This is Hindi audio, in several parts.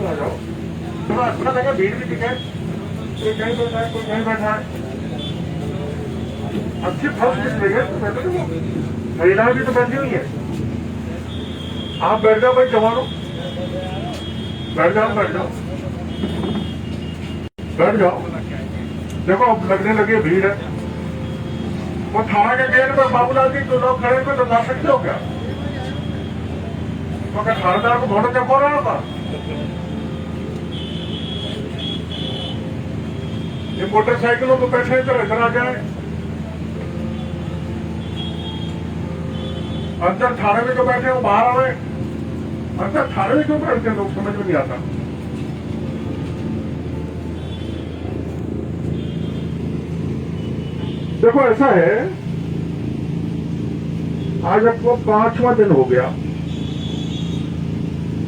आ जाओ, थोड़ा अच्छा लगा, भीड़ भी दिखे, कोई कहीं बैठा है, कोई कहीं बैठा है, अच्छी फर्स्ट दिख रही है। तो पहले तो महिलाएं भी तो बैठी हुई है। आप बैठ जाओ भाई जवानों, बैठ जाओ बैठ जाओ बैठ जाओ। देखो अब लगने लगी भीड़ है। वो थाना के गेट पर बाबूलाल जी तो लोग खड़े हुए, तो जा सकते हो क्या? तो क्या थानेदार को भोट जब हो रहा था? ये मोटरसाइकिलों को बैठे तो इधर आ जाए, अंदर थाने में तो बैठे हो, बाहर आए, अंदर थाने में क्यों बैठते हैं लोग, समझ में नहीं आता। देखो ऐसा है, आज आपको 5वां दिन हो गया,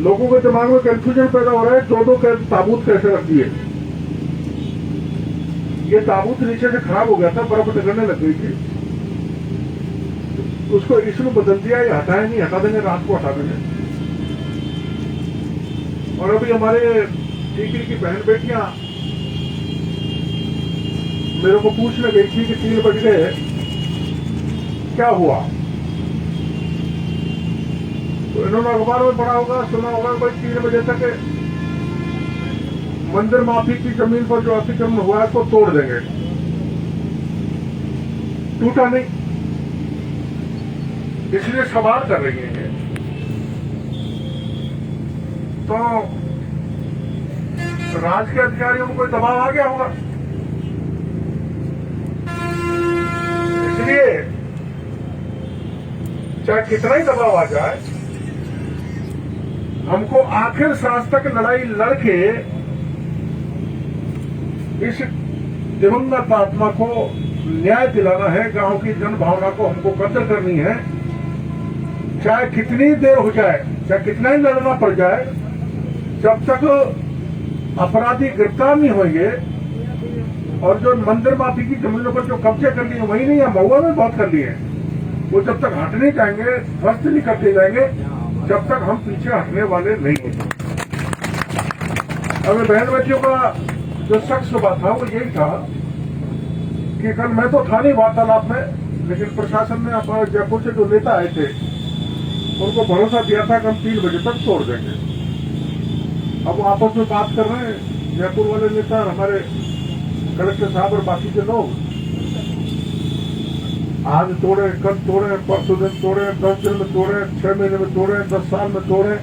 लोगों के दिमाग में कंफ्यूजन पैदा हो रहा है, दो ताबूत कैसे रख दिए। ये ताबूत नीचे से खराब हो गया था, बर्फ निकलने लग गई थी, उसको इसमें बदल दिया, ये हटाए नहीं, हटा देंगे, रात को हटा देंगे। और अभी हमारे टीकरी की बहन बेटियां मेरे को पूछने गई थी कि 3 बज गए, क्या हुआ? तो इन्होंने अखबार में पढ़ा होगा, सुना होगा, भाई 3 बजे तक मंदिर माफी की जमीन पर जो अतिक्रमण हुआ है उसको तोड़ देंगे। टूटा नहीं, इसलिए सवाल कर रही हैं। तो राज्य के अधिकारियों को कोई दबाव आ गया होगा, इसलिए चाहे कितना ही दबाव आ जाए, हमको आखिर सांस तक लड़ाई लड़के इस दिवंगत आत्मा को न्याय दिलाना है। गांव की जन भावना को हमको कदर करनी है, चाहे कितनी देर हो जाए, चाहे कितना ही लड़ना पड़ जाए, जब तक अपराधी गिरफ्तार नहीं होंगे और जो मंदिर माफी की जमीनों पर जो कब्जे कर लिए वही नहीं है, महुआ में बहुत कर लिए, वो जब तक हट नहीं जाएंगे, ध्वस्त नहीं करते जाएंगे, जब तक हम पीछे हटने वाले नहीं हैं। अब बहन बेटियों का जो शख्स बात था वो यही था कि कल मैं तो था नहीं वार्तालाप में, लेकिन प्रशासन ने अपने जयपुर से जो नेता आए थे उनको भरोसा दिया था कि हम 3 बजे तक तोड़ देंगे। अब वो आपस में बात कर रहे हैं, जयपुर वाले नेता, हमारे कलेक्टर साहब और बाकी के लोग, आज तोड़े, कल तोड़े, परसों दिन तोड़े, 10 दिन में तोड़े, 6 महीने में तोड़े, 10 साल में तोड़े।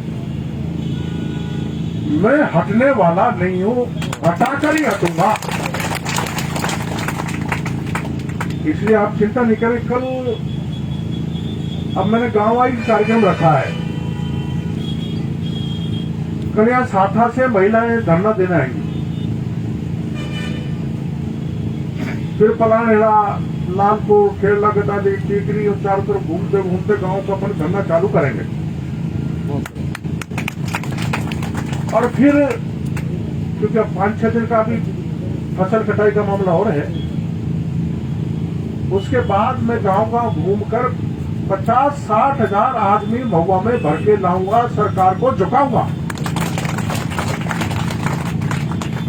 मैं हटने वाला नहीं हूं, हटाकर ही हटूंगा। इसलिए आप चिंता नहीं करें। कल अब मैंने गांव वाइज कार्यक्रम रखा है, कल यहां साथा से महिलाएं धरना देने आएंगी, फिर पलानेड़ा, लालपुर, खेरला, गदाली, टीकरी और चारों तरफ घूमते घूमते गांव का अपन धरना चालू करेंगे। और फिर क्योंकि अब 5-6 दिन का अभी फसल कटाई का मामला हो रहा है, उसके बाद मैं गांव घूमकर 50-60 हजार आदमी महुआ में भर के लाऊंगा, सरकार को झुकाऊंगा।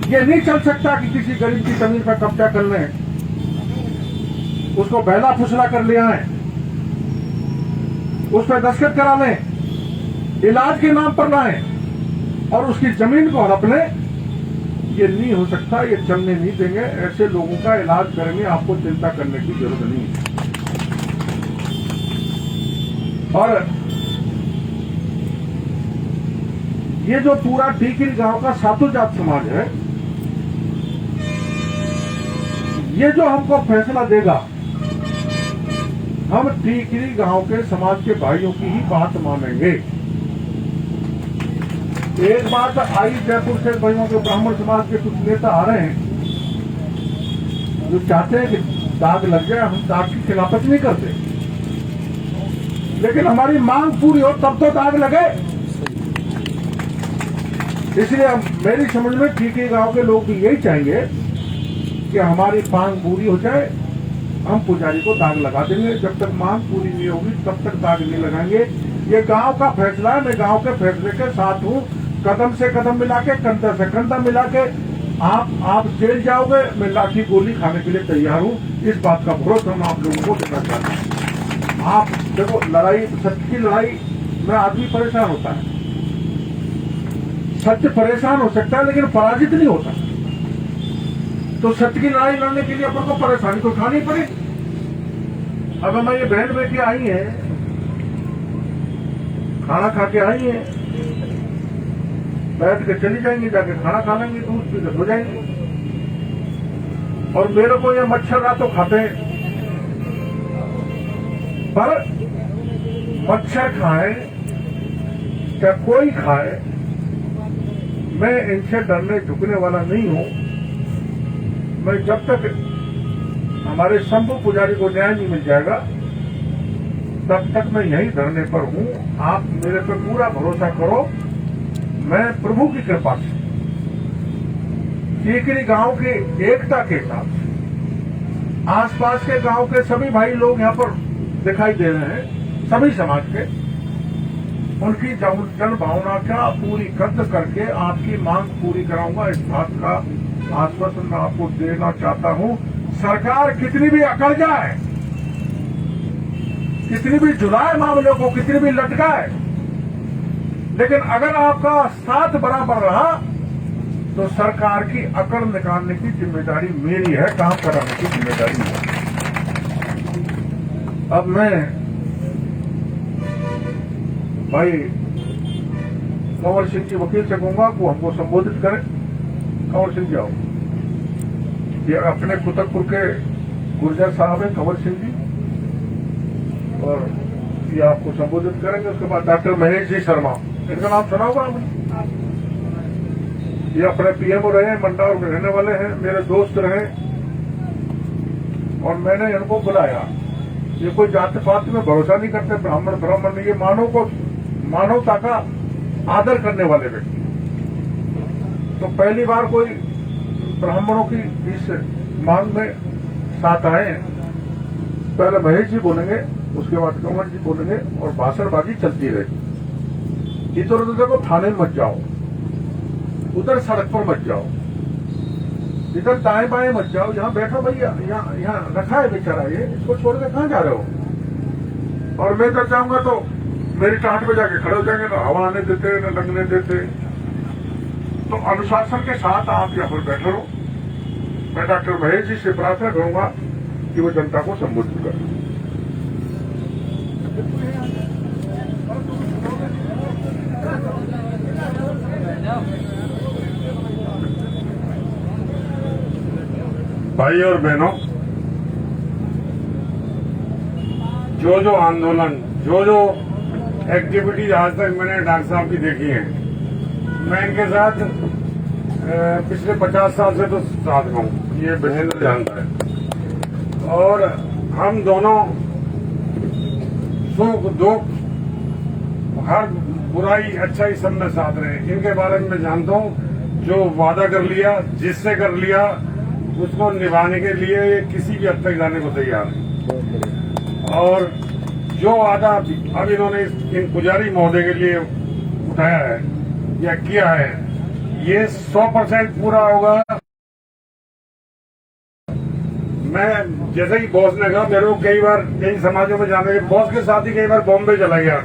ये नहीं चल सकता कि किसी गरीब की जमीन पर कब्जा कर लें, उसको बहला फुसला कर ले आए, उस पर दस्तखत करा लें, इलाज के नाम पर लाएं और उसकी जमीन को हड़प लें। ये नहीं हो सकता, ये चलने नहीं देंगे। ऐसे लोगों का इलाज करेंगे, आपको चिंता करने की जरूरत नहीं है। और ये जो पूरा टीकरी गांव का सातों जात समाज है, ये जो हमको फैसला देगा, हम टीकरी गांव के समाज के भाइयों की ही बात मानेंगे। एक बात आई जयपुर से भाइयों के ब्राह्मण समाज के कुछ नेता आ रहे हैं जो चाहते हैं कि दाग लग जाए। हम दाग की खिलाफत नहीं करते, लेकिन हमारी मांग पूरी हो तब तो दाग लगे। इसलिए मेरी समझ में टीकरी गांव के लोग भी यही चाहेंगे कि हमारी मांग पूरी हो जाए, हम पुजारी को दाग लगा देंगे। जब तक मांग पूरी नहीं होगी तब तक दाग नहीं लगाएंगे। ये गांव का फैसला है, मैं गांव के फैसले के साथ हूं। कदम से कदम मिला के, कंधा से कंधा मिला के आप जेल जाओगे, मैं लाठी गोली खाने के लिए तैयार हूं। इस बात का भरोसा मैं आप लोगों को देना चाहता हूं। आप देखो, लड़ाई, सत्य की लड़ाई में आदमी परेशान होता है, सत्य परेशान हो सकता है लेकिन पराजित नहीं होता। तो सत्य की लड़ाई लड़ने के लिए अपन को परेशानी तो उठानी पड़ेगी। अब हमारी ये बहन बेटी आई है, खाना खा के आई है, बैठ के चली जाएंगी, जाके खाना खा लेंगी, दूध पी के सो जाएंगी। और मेरे को ये मच्छर रातों खाते हैं, पर मच्छर खाए क्या कोई खाए, मैं इनसे डरने झुकने वाला नहीं हूं। मैं जब तक हमारे शंभू पुजारी को न्याय नहीं मिल जाएगा तब तक मैं यही धरने पर हूं। आप मेरे पे पूरा भरोसा करो। मैं प्रभु की कृपा से टीकरी गांव की एकता के साथ आसपास के गांव के सभी भाई लोग यहां पर दिखाई दे रहे हैं, सभी समाज के, उनकी जन भावना का पूरी कद्र करके आपकी मांग पूरी कराऊंगा। इस बात का आश्वासन मैं आपको देना चाहता हूं। सरकार कितनी भी अकड़ जाए, कितनी भी जुलाए मामलों को, कितनी भी लटकाए, लेकिन अगर आपका साथ बराबर रहा तो सरकार की अकड़ निकालने की जिम्मेदारी मेरी है, काम कराने की जिम्मेदारी है। अब मैं भाई कंवर सिंह जी वकील से कहूंगा वो हमको संबोधित करें। कंवर सिंह जी आओ। ये अपने कुतकपुर के गुर्जर साहब हैं कंवर सिंह जी, और ये आपको संबोधित करेंगे। उसके बाद डॉक्टर महेश जी शर्मा, इनका नाम सुना होगा आपने, ये अपने पीएमओ रहे हैं, मंडार में रहने वाले हैं, मेरे दोस्त रहे, और मैंने इनको बुलाया। ये कोई जाति पाति में भरोसा नहीं करते, ब्राह्मण ब्राह्मण नहीं, ये मानवता का आदर करने वाले व्यक्ति। तो पहली बार कोई ब्राह्मणों की इस मांग में साथ आए हैं। पहले महेश जी बोलेंगे, उसके बाद कंवर जी बोलेंगे, और भाषणबाजी चलती रहेगी। इधर उधर देखो, थाने में मत जाओ, उधर सड़क पर मत जाओ, इधर दाएं बाएं मत जाओ, यहाँ बैठो भैया, यहाँ रखा है बेचारा, ये इसको छोड़ के कहाँ जा रहे हो। और मैं जब जाऊंगा तो मेरी टाट पे जाके खड़े हो जाएंगे, ना हवा आने देते न लगने देते। तो अनुशासन के साथ आप यहाँ पर बैठे रहो। मैं डॉक्टर महेश जी से प्रार्थना करूंगा कि वो जनता को संबोधित करें। भाई और बहनों, जो आंदोलन, जो एक्टिविटीज आज तक मैंने डॉक्टर साहब की देखी है, मैं इनके साथ पिछले 50 साल से तो साथ में हूँ, ये महेंद्र जानता है। और हम दोनों सुख दुख, हर बुराई अच्छाई सब में साथ रहे। इनके बारे में मैं जानता हूँ, जो वादा कर लिया, जिससे कर लिया, उसको निभाने के लिए ये किसी भी हद तक जाने को तैयार है। और जो वादा अब इन्होंने इन पुजारी महोदय के लिए उठाया है या किया है, ये 100% पूरा होगा। मैं जैसे ही बॉस ने कहा, मेरे को कई बार कई समाजों में जाने के, बॉस के साथ ही कई बार बॉम्बे चला गया।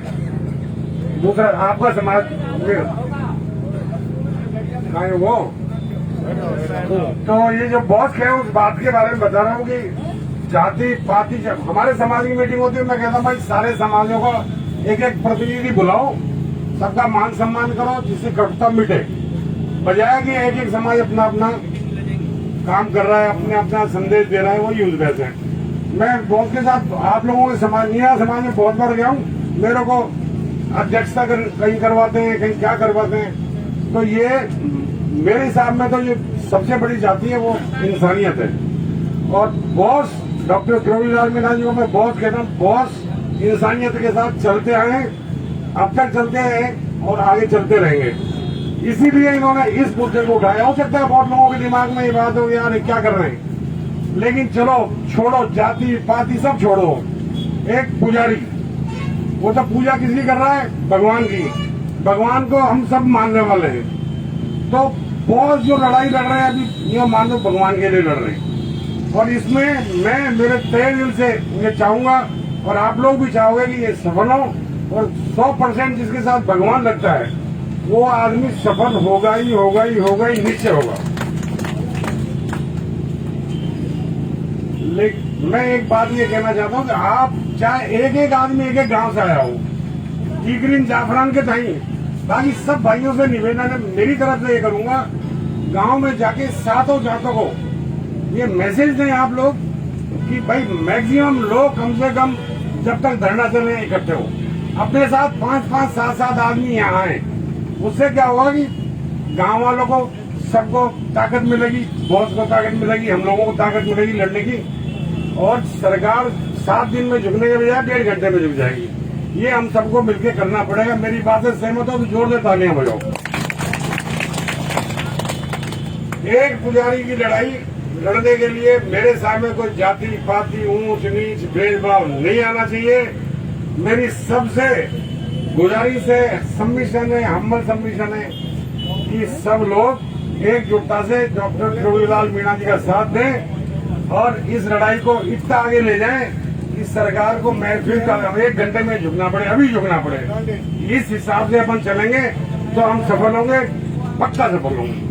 दूसरा आपका समाज कहाँ है वो, तो ये जो बॉस है उस बात के बारे में बता रहा हूँ कि जाति पाति, जब हमारे समाज की मीटिंग होती है, मैं कहता हूँ भाई सारे समाजों का एक एक प्रतिनिधि बुलाओ, सबका मान सम्मान करो, जिससे कटुता मिटे, बजाय कि एक एक समाज अपना अपना काम कर रहा है, अपने अपना संदेश दे रहा है, वो यूज वैसे है। मैं बॉस के साथ आप लोगों के समाज, नया समाज में बहुत बार गया हूँ, मेरे को अध्यक्षता कहीं करवाते हैं, कहीं क्या करवाते हैं। तो ये मेरे हिसाब में तो ये सबसे बड़ी जाति है, वो इंसानियत है। और बॉस डॉक्टर द्रौपदी मीना जी को मैं बॉस कहता हूँ, बॉस इंसानियत के साथ चलते आए, अब तक चलते हैं और आगे चलते रहेंगे। इसीलिए इन्होंने इस मुद्दे को उठाया। हो सकता है बहुत लोगों के दिमाग में ये बात हो, यार क्या कर रहे हैं, लेकिन चलो छोड़ो, जाति पाति सब छोड़ो। एक पुजारी, वो तो पूजा किसकी कर रहा है, भगवान की, भगवान को हम सब मानने वाले हैं, तो बहुत जो लड़ाई लड़ रहे हैं अभी ये मान लो भगवान के लिए लड़ रहे हैं। और इसमें मैं मेरे तहे दिल से ये चाहूंगा और आप लोग भी चाहोगे कि ये सफल हो, और 100% जिसके साथ भगवान लगता है वो आदमी सफल होगा ही होगा ही होगा ही, निश्चय होगा। लेकिन मैं एक बात ये कहना चाहता हूँ कि आप चाहे एक एक आदमी एक एक गांव से आया हो, टीकरीन जाफरान के ताई, बाकी सब भाइयों से निवेदन है मेरी तरफ से ये करूंगा, गांव में जाके सातों जातों को ये मैसेज दें आप लोग कि भाई मैक्सिमम लोग कम से कम जब तक धरना चले इकट्ठे हो, अपने साथ 5-5, 7-7 आदमी यहाँ आए। उससे क्या होगा कि गांव वालों को सबको ताकत मिलेगी, बॉस को ताकत मिलेगी, हम लोगों को ताकत मिलेगी लड़ने की, और सरकार 7 दिन में झुकने के बजाय 1.5 घंटे में झुक जाएगी। ये हम सबको मिलकर करना पड़ेगा। मेरी बात से सहमत हो तो जोर से तालियां बजाओ। एक पुजारी की लड़ाई लड़ने के लिए मेरे सामने कोई जाति पाति ऊंच नीच भेदभाव नहीं आना चाहिए। मेरी सबसे गुजारिश है, सबमिशन है, हम्बल सबमिशन है कि सब लोग एकजुटता से डॉक्टर जोगीलाल मीणा जी का साथ दें और इस लड़ाई को इतना आगे ले जाएं कि सरकार को महफिल का 1 घंटे में झुकना पड़े, अभी झुकना पड़े। इस हिसाब से अपन चलेंगे तो हम सफल होंगे, पक्का सफल होंगे।